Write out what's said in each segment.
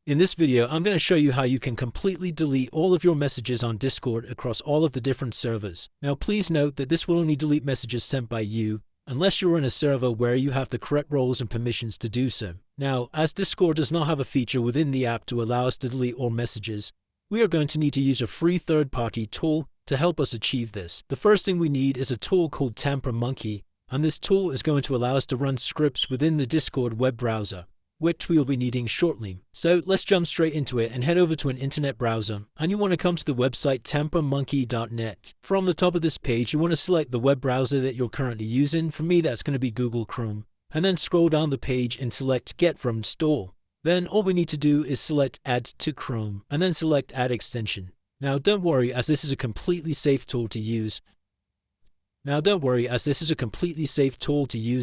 In this video, I'm going to show you how you can completely delete all of your messages on Discord across all of the different servers. Now please note that this will only delete messages sent by you, unless you're in a server where you have the correct roles and permissions to do so. Now, as Discord does not have a feature within the app to allow us to delete all messages, we are going to need to use a free third-party tool to help us achieve this. The first thing we need is a tool called TamperMonkey, and this tool is going to allow us to run scripts within the Discord web browser, which we will be needing shortly. So let's jump straight into it and head over to an internet browser, and you want to come to the website tampermonkey.net. From the top of this page, you want to select the web browser that you're currently using. For me, that's going to be Google Chrome, and then scroll down the page and select Get from Store. Then all we need to do is select Add to Chrome, and then select Add Extension. Now don't worry, as this is a completely safe tool to use.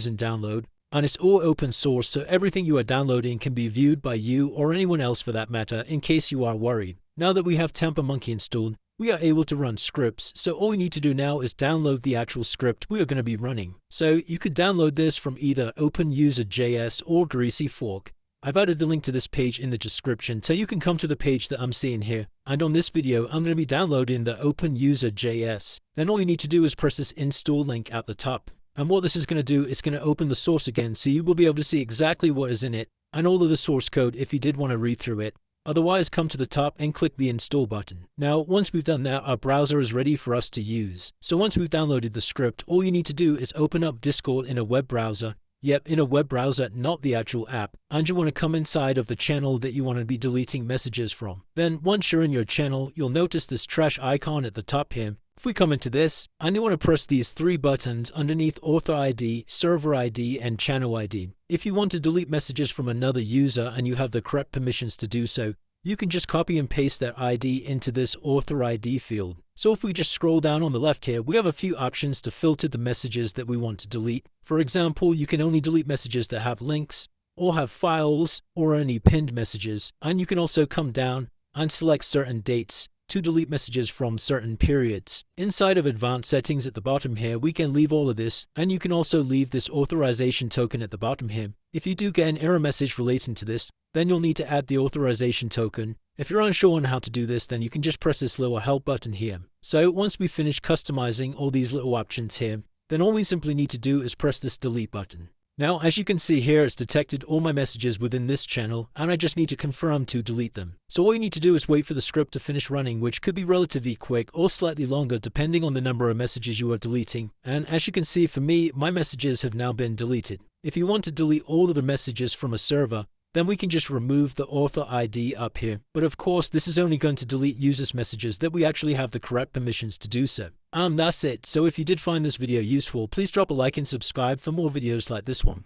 and download. And it's all open source, so everything you are downloading can be viewed by you or anyone else for that matter, in case you are worried. Now that we have TamperMonkey installed, we are able to run scripts, so all we need to do now is download the actual script we are going to be running. So you could download this from either OpenUser.js or Greasy Fork. I've added the link to this page in the description, so you can come to the page that I'm seeing here. And on this video, I'm going to be downloading the OpenUser.js. Then all you need to do is press this install link at the top. And what this is going to do is going to open the source again, so you will be able to see exactly what is in it and all of the source code if you did want to read through it. Otherwise, come to the top and click the install button. Now, once we've done that, our browser is ready for us to use. So once we've downloaded the script, all you need to do is open up Discord in a web browser. Yep, in a web browser, not the actual app. And you want to come inside of the channel that you want to be deleting messages from. Then once you're in your channel, you'll notice this trash icon at the top here. If we come into this, and you want to press these three buttons underneath Author ID, Server ID, and Channel ID. If you want to delete messages from another user and you have the correct permissions to do so, you can just copy and paste their ID into this Author ID field. So if we just scroll down on the left here, we have a few options to filter the messages that we want to delete. For example, you can only delete messages that have links, or have files, or any pinned messages. And you can also come down and select certain dates to delete messages from certain periods. Inside of advanced settings at the bottom here, we can leave all of this, and you can also leave this authorization token at the bottom here. If you do get an error message relating to this, then you'll need to add the authorization token. If you're unsure on how to do this, then you can just press this little help button here. So once we finish customizing all these little options here, then all we simply need to do is press this delete button. Now, as you can see here, it's detected all my messages within this channel, and I just need to confirm to delete them. So all you need to do is wait for the script to finish running, which could be relatively quick or slightly longer depending on the number of messages you are deleting. And as you can see, for me, my messages have now been deleted. If you want to delete all of the messages from a server, then we can just remove the Author ID up here. But of course, this is only going to delete users' messages that we actually have the correct permissions to do so. And that's it. So if you did find this video useful, please drop a like and subscribe for more videos like this one.